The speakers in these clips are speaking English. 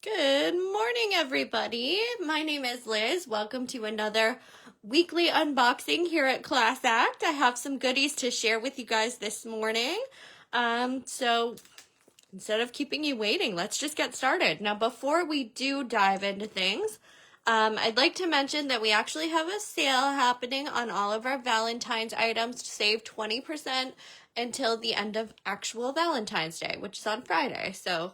Good morning, everybody. My name is Liz. Welcome to another weekly unboxing here at Class Act. I have some goodies to share with you guys this morning. So instead of keeping you waiting, let's just get started. Now, before we do dive into things, I'd like to mention that we actually have a sale happening on all of our Valentine's items to save 20% until the end of actual Valentine's Day, which is on Friday. So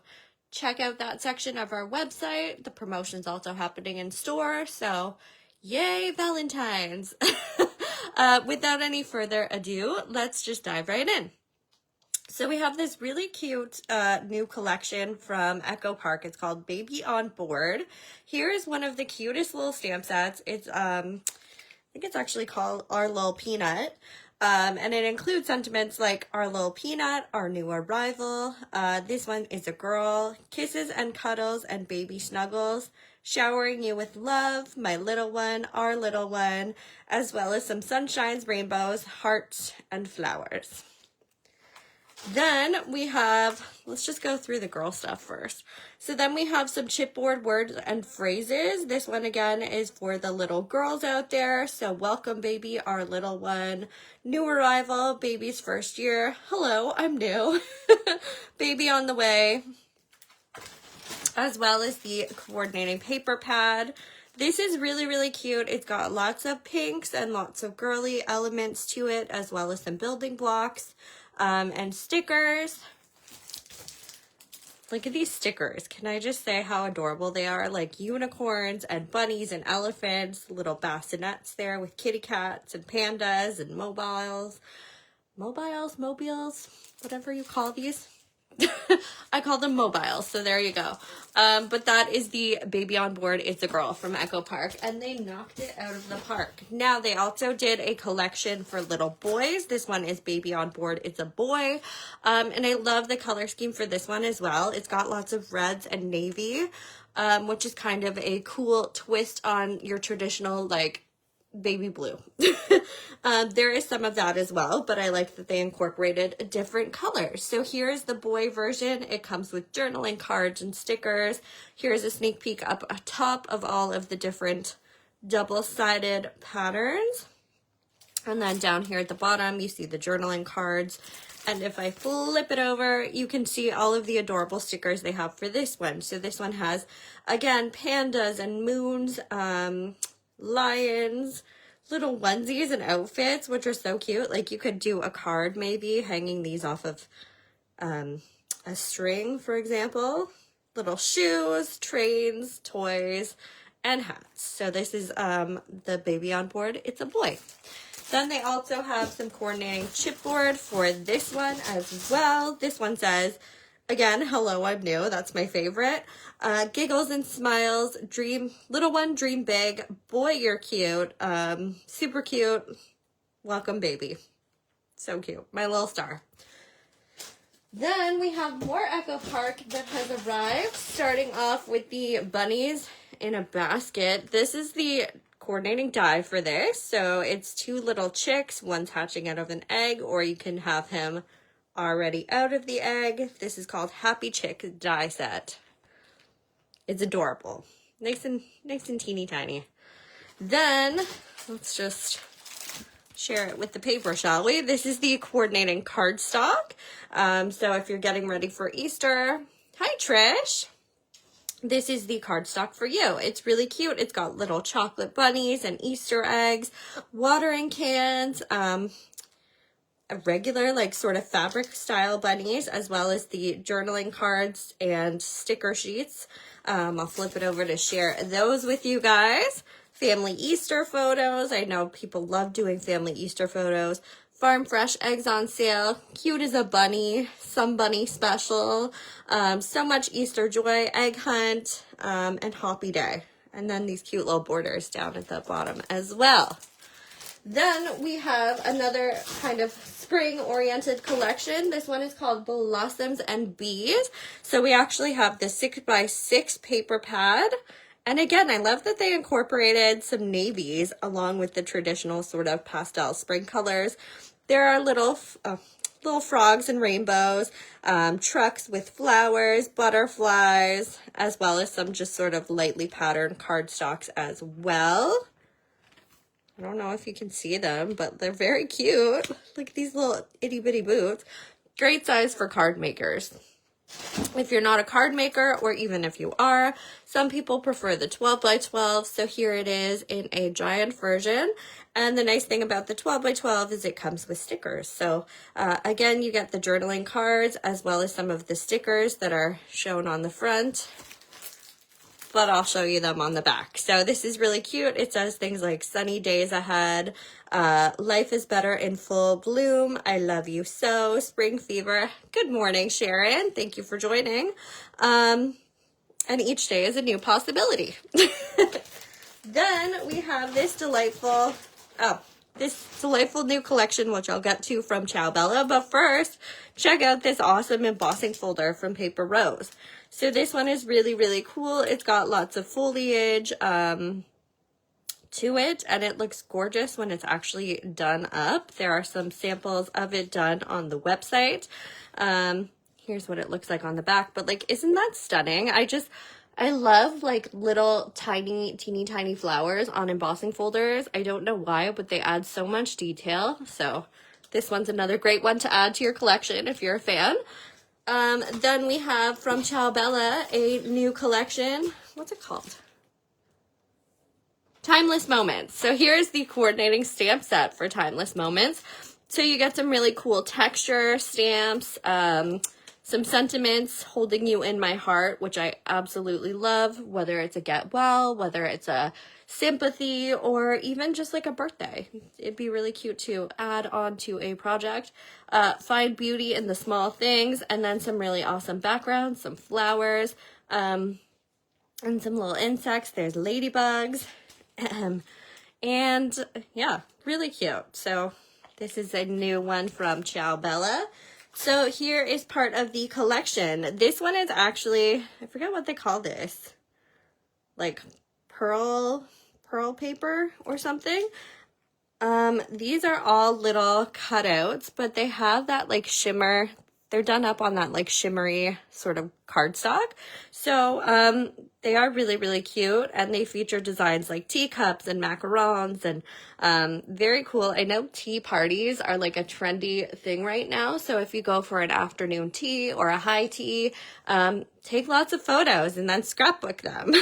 check out that section of our website. The promotion's also happening in store, so yay, Valentine's! Without any further ado, let's just dive right in. So we have this really cute new collection from Echo Park. It's called Baby on Board. Here is one of the cutest little stamp sets. It's I think it's actually called Our Little Peanut. And it includes sentiments like our little peanut, our new arrival. This one is a girl, kisses and cuddles and baby snuggles, showering you with love, my little one, our little one, as well as some sunshines, rainbows, hearts, and flowers. Then we have, let's just go through the girl stuff first. So then we have some chipboard words and phrases. This one again is for the little girls out there. So welcome baby, our little one. New arrival, baby's first year. Hello, I'm new. Baby on the way. As well as the coordinating paper pad. This is really, really cute. It's got lots of pinks and lots of girly elements to it, as well as some building blocks. And stickers. Look at these stickers. Can I just say how adorable they are? Like unicorns and bunnies and elephants, little bassinets there with kitty cats and pandas and mobiles, whatever you call these. I call them mobiles, so there you go. But that is the Baby on Board. It's a girl from Echo Park, and they knocked it out of the park. Now, they also did a collection for little boys. This one is Baby on Board. It's a boy, and I love the color scheme for this one as well. It's got lots of reds and navy, which is kind of a cool twist on your traditional, like, baby blue. There is some of that as well, but I like that they incorporated different colors. So here's the boy version. It comes with journaling cards and stickers. Here's a sneak peek up top of all of the different double-sided patterns. And then down here at the bottom, you see the journaling cards. And if I flip it over, you can see all of the adorable stickers they have for this one. So this one has, again, pandas and moons, lions, little onesies and outfits, which are so cute. Like you could do a card maybe hanging these off of a string, for example. Little shoes, trains, toys, and hats. So this is the Baby on Board. It's a boy. Then they also have some coordinating chipboard for this one as well. This one says, again, hello, I'm new. That's my favorite. Giggles and smiles. Dream, little one, dream big. Boy, you're cute. Super cute. Welcome, baby. So cute. My little star. Then we have more Echo Park that has arrived. Starting off with the bunnies in a basket. This is the coordinating die for this. So it's two little chicks. One's hatching out of an egg, or you can have him already out of the egg. This is called Happy Chick Die Set. It's adorable. Nice and teeny tiny. Then, let's just share it with the paper, shall we? This is the coordinating cardstock. So if you're getting ready for Easter, hi Trish. This is the cardstock for you. It's really cute. It's got little chocolate bunnies and Easter eggs, watering cans, a regular like sort of fabric style bunnies, as well as the journaling cards and sticker sheets. I'll flip it over to share those with you guys. Family Easter photos. I know people love doing family Easter photos. Farm fresh eggs on sale. Cute as a bunny. Some bunny special. So much Easter joy. Egg hunt and Hoppy Day. And then these cute little borders down at the bottom as well. Then we have another kind of spring-oriented collection. This one is called Blossoms and Bees. So we actually have the 6x6 paper pad. And again, I love that they incorporated some navies along with the traditional sort of pastel spring colors. There are little little frogs and rainbows, trucks with flowers, butterflies, as well as some just sort of lightly patterned cardstocks as well. I don't know if you can see them, but they're very cute. Look at these little itty bitty boots. Great size for card makers. If you're not a card maker, or even if you are, some people prefer the 12 by 12. So here it is in a giant version. And the nice thing about the 12 by 12 is it comes with stickers. So again, you get the journaling cards as well as some of the stickers that are shown on the front, but I'll show you them on the back. So this is really cute. It says things like sunny days ahead, life is better in full bloom, I love you so, spring fever. Good morning, Sharon. Thank you for joining. And each day is a new possibility. Then we have this delightful new collection, which I'll get to from Ciao Bella. But first, check out this awesome embossing folder from Paper Rose. So this one is really, really cool. It's got lots of foliage to it, and it looks gorgeous when it's actually done up. There are some samples of it done on the website. Here's what it looks like on the back, but like, isn't that stunning? I love like little teeny tiny flowers on embossing folders. I don't know why, but they add so much detail. So this one's another great one to add to your collection if you're a fan. Then we have from Ciao Bella a new collection. What's it called? Timeless Moments. So here's the coordinating stamp set for Timeless Moments. So you get some really cool texture stamps, some sentiments, holding you in my heart, which I absolutely love, whether it's a get well, whether it's a sympathy, or even just like a birthday. It'd be really cute to add on to a project. Find beauty in the small things, and then some really awesome backgrounds, some flowers, and some little insects. There's ladybugs, and yeah, really cute. So this is a new one from Ciao Bella. So here is part of the collection. This one is actually, I forget what they call this, like pearl paper or something. These are all little cutouts, but they have that like shimmer. They're done up on that like shimmery sort of cardstock. So they are really, really cute, and they feature designs like teacups and macarons, and very cool. I know tea parties are like a trendy thing right now. So if you go for an afternoon tea or a high tea, take lots of photos and then scrapbook them.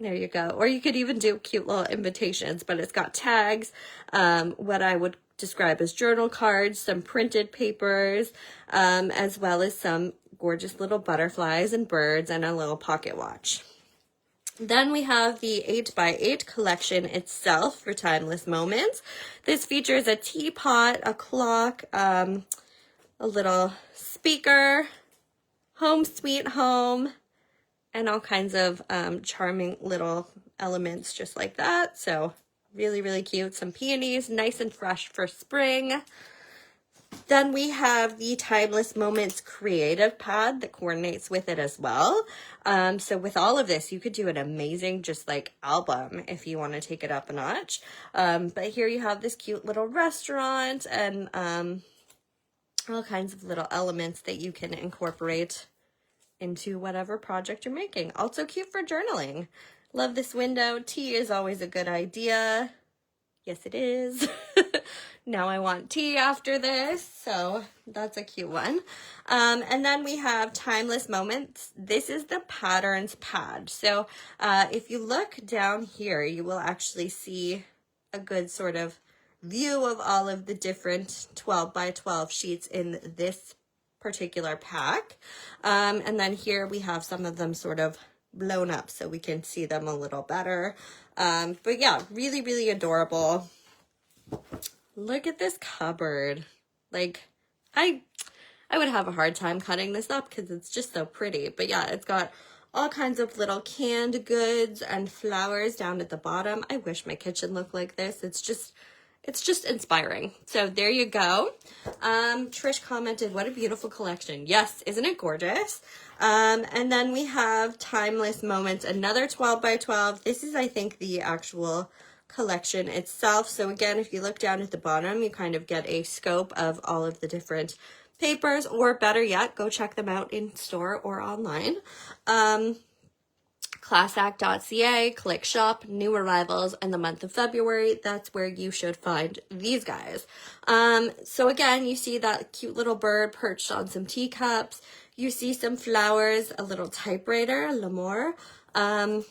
There you go. Or you could even do cute little invitations, but it's got tags, what I would describe as journal cards, some printed papers, as well as some gorgeous little butterflies and birds, and a little pocket watch. Then we have the 8x8 collection itself for Timeless Moments. This features a teapot, a clock, a little speaker, home sweet home, and all kinds of charming little elements just like that. So really, really cute. Some peonies, nice and fresh for spring. Then we have the Timeless Moments creative pad that coordinates with it as well. So with all of this, you could do an amazing just like album if you want to take it up a notch. But here you have this cute little restaurant and all kinds of little elements that you can incorporate into whatever project you're making. Also cute for journaling. Love this window. Tea is always a good idea. Yes, it is. Now I want tea after this, so that's a cute one. And then we have Timeless Moments. This is the patterns pad. So if you look down here, you will actually see a good sort of view of all of the different 12 by 12 sheets in this particular pack. And then here we have some of them sort of blown up so we can see them a little better. But yeah, really, really adorable. Look at this cupboard. Like, I would have a hard time cutting this up because it's just so pretty. But yeah, it's got all kinds of little canned goods and flowers down at the bottom. I wish my kitchen looked like this. It's just inspiring. So there you go. Trish commented, what a beautiful collection. Yes, isn't it gorgeous? And then we have Timeless Moments, another 12 by 12. This is, I think, the actual collection itself. So again, if you look down at the bottom, you kind of get a scope of all of the different papers, or better yet, go check them out in store or online. Classac.ca, click shop, new arrivals in the month of February. That's where you should find these guys. So again, you see that cute little bird perched on some teacups. You see some flowers, a little typewriter, L'Amour. And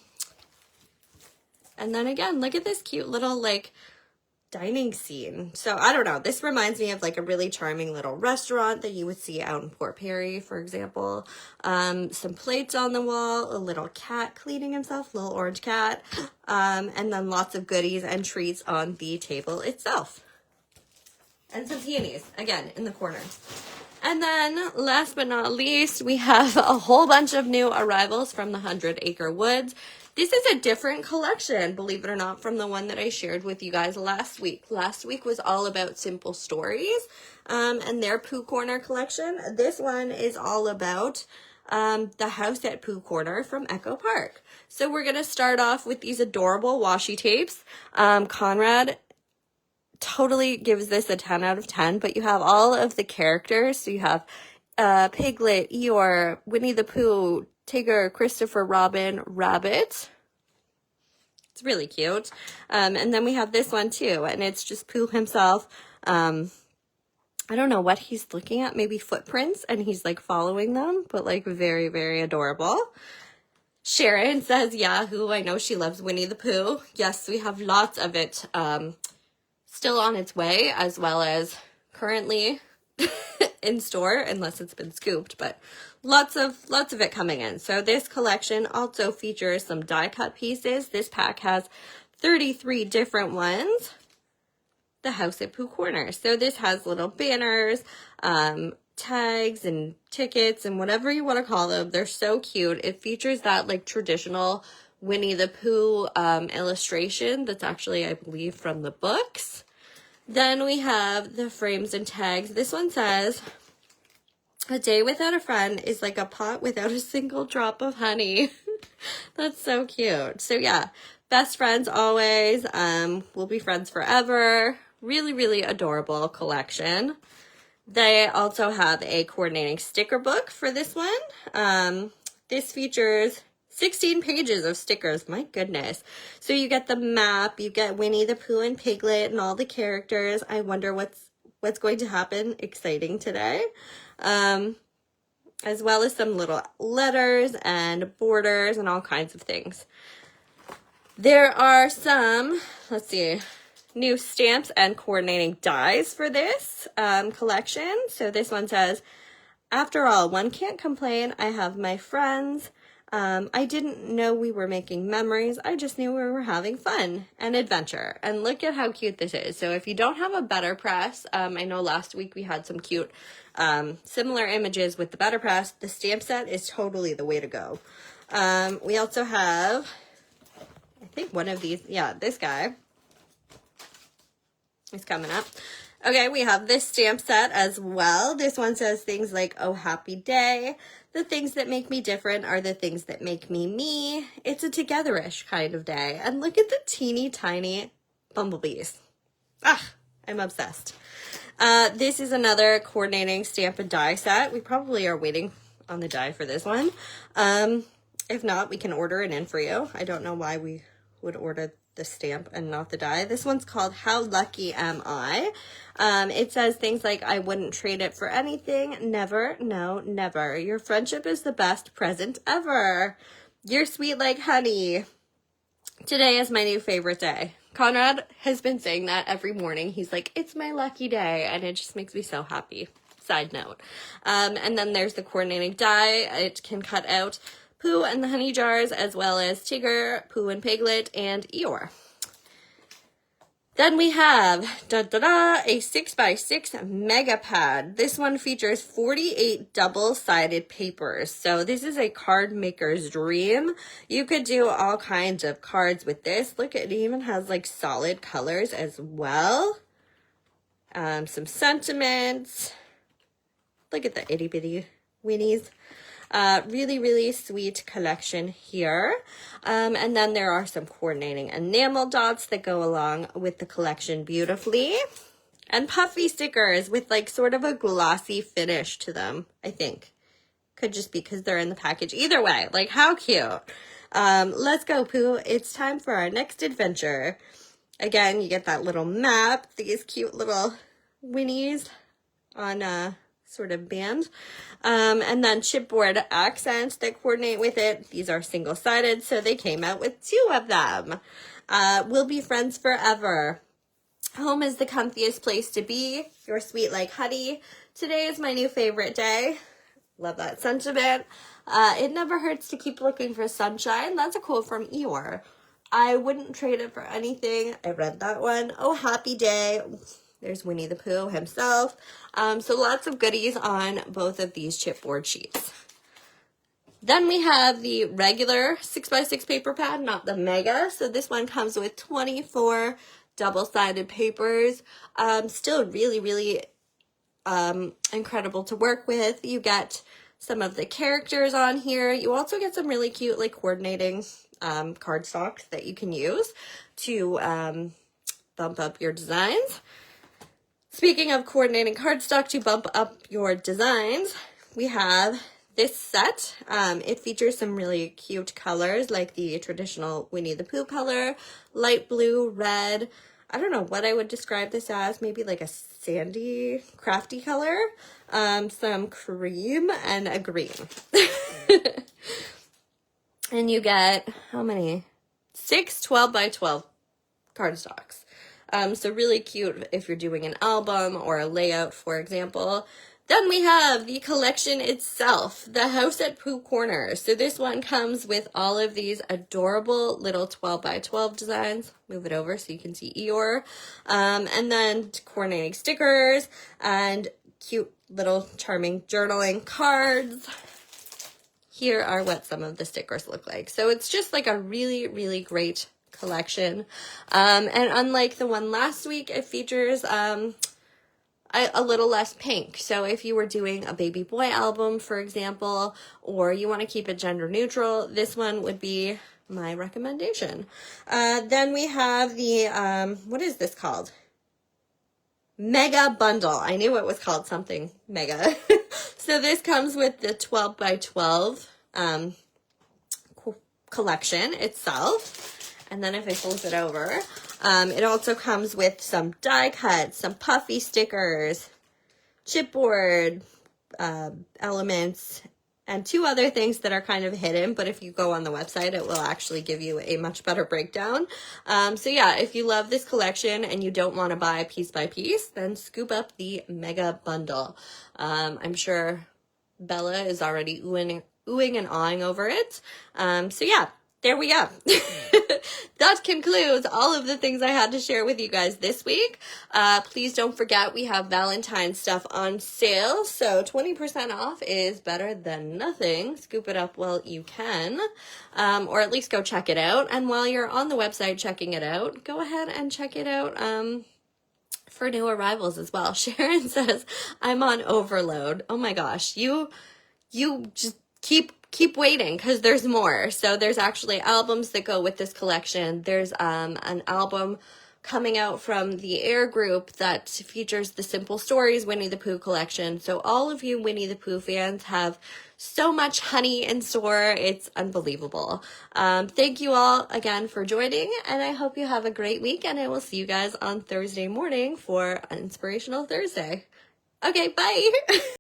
then again, look at this cute little like dining scene. So I don't know, this reminds me of like a really charming little restaurant that you would see out in Port Perry, for example. Some plates on the wall, a little cat cleaning himself, little orange cat, and then lots of goodies and treats on the table itself. And some peonies, again, in the corner. And then, last but not least, we have a whole bunch of new arrivals from the 100 Acre Woods. This is a different collection, believe it or not, from the one that I shared with you guys last week. Last week was all about Simple Stories and their Pooh Corner collection. This one is all about the house at Pooh Corner from Echo Park. So we're going to start off with these adorable washi tapes. Conrad totally gives this a 10 out of 10, but you have all of the characters. So you have Piglet, Eeyore, Winnie the Pooh, Tigger, Christopher Robin, Rabbit. It's really cute. And then we have this one too, and it's just Pooh himself. I don't know what he's looking at, maybe footprints, and he's like following them, but like very, very adorable. Sharon says, Yahoo, I know she loves Winnie the Pooh. Yes, we have lots of it still on its way, as well as currently in store, unless it's been scooped, but lots of it coming in. So this collection also features some die cut pieces. This pack has 33 different ones. The house at Pooh Corner. So this has little banners, tags and tickets and whatever you want to call them. They're so cute. It features that like traditional Winnie the Pooh illustration that's actually, I believe, from the books. Then we have the frames and tags. This one says, a day without a friend is like a pot without a single drop of honey. That's so cute. So yeah, best friends always. We'll be friends forever. Really, really adorable collection. They also have a coordinating sticker book for this one. This features 16 pages of stickers. My goodness. So you get the map, you get Winnie the Pooh and Piglet and all the characters. I wonder what's going to happen exciting today. As well as some little letters and borders and all kinds of things. There are some, let's see, new stamps and coordinating dies for this collection. So this one says, after all, one can't complain. I have my friends. I didn't know we were making memories. I just knew we were having fun and adventure. And look at how cute this is. So if you don't have a better press, I know last week we had some cute similar images with the better press. The stamp set is totally the way to go. We also have, I think one of these, yeah, this guy is coming up. Okay, we have this stamp set as well. This one says things like, oh, happy day. The things that make me different are the things that make me me. It's a togetherish kind of day. And look at the teeny tiny bumblebees. Ah, I'm obsessed. This is another coordinating stamp and die set. We probably are waiting on the die for this one. If not, we can order it in for you. I don't know why we would order the stamp and not the die. This one's called How Lucky Am I? It says things like, I wouldn't trade it for anything. Never, no, never. Your friendship is the best present ever. You're sweet like honey. Today is my new favorite day. Conrad has been saying that every morning. He's like, it's my lucky day. And it just makes me so happy. Side note. And then there's the coordinating die. It can cut out Pooh and the honey jars, as well as Tigger, Pooh and Piglet, and Eeyore. Then we have, a 6x6 mega pad. This one features 48 double-sided papers. So this is a card maker's dream. You could do all kinds of cards with this. Look, it even has like solid colors as well. Some sentiments. Look at the itty bitty weenies. Really, really sweet collection here. And then there are some coordinating enamel dots that go along with the collection beautifully. And puffy stickers with like sort of a glossy finish to them, I think. Could just be because they're in the package. Either way, like how cute. Let's go, Pooh. It's time for our next adventure. Again, you get that little map, these cute little Winnies on a sort of band. And then chipboard accents that coordinate with it. These are single-sided, so they came out with 2 of them. We'll be friends forever. Home is the comfiest place to be. You're sweet like honey. Today is my new favorite day. Love that sentiment. It never hurts to keep looking for sunshine. That's a quote from Eeyore. I wouldn't trade it for anything. I read that one. Oh, happy day. There's Winnie the Pooh himself. So lots of goodies on both of these chipboard sheets. Then we have the regular 6x6 paper pad, not the mega. So this one comes with 24 double-sided papers. Still really, really incredible to work with. You get some of the characters on here. You also get some really cute like coordinating cardstock that you can use to bump up your designs. Speaking of coordinating cardstock to bump up your designs, we have this set. It features some really cute colors like the traditional Winnie the Pooh color, light blue, red. I don't know what I would describe this as, maybe like a sandy, crafty color, some cream, and a green. And you get, how many? 6 12x12 cardstocks. So really cute if you're doing an album or a layout, for example. Then we have the collection itself, the House at Pooh Corner. So this one comes with all of these adorable little 12x12 designs. Move it over so you can see Eeyore. And then coordinating stickers and cute little charming journaling cards. Here are what some of the stickers look like. So it's just like a really, really great collection. And unlike the one last week, it features a little less pink. So if you were doing a baby boy album, for example, or you want to keep it gender neutral, this one would be my recommendation. Then we have the, what is this called? Mega Bundle. I knew it was called something mega. So this comes with the 12x12 collection itself. And then if I fold it over, it also comes with some die cuts, some puffy stickers, chipboard elements, and 2 other things that are kind of hidden, but if you go on the website, it will actually give you a much better breakdown. So yeah, if you love this collection and you don't want to buy piece by piece, then scoop up the Mega Bundle. I'm sure Bella is already oohing and awing over it. So yeah, there we go. That concludes all of the things I had to share with you guys this week. Please don't forget we have Valentine's stuff on sale. So 20% off is better than nothing. Scoop it up while you can, or at least go check it out. And while you're on the website checking it out, go ahead and check it out for new arrivals as well. Sharon says, I'm on overload. Oh my gosh, you just keep waiting because there's more. So there's actually albums that go with this collection. There's an album coming out from the Air Group that features the Simple Stories Winnie the Pooh collection. So all of you Winnie the Pooh fans have so much honey in store. It's unbelievable. Thank you all again for joining, and I hope you have a great week, and I will see you guys on Thursday morning for an Inspirational Thursday. Okay, bye.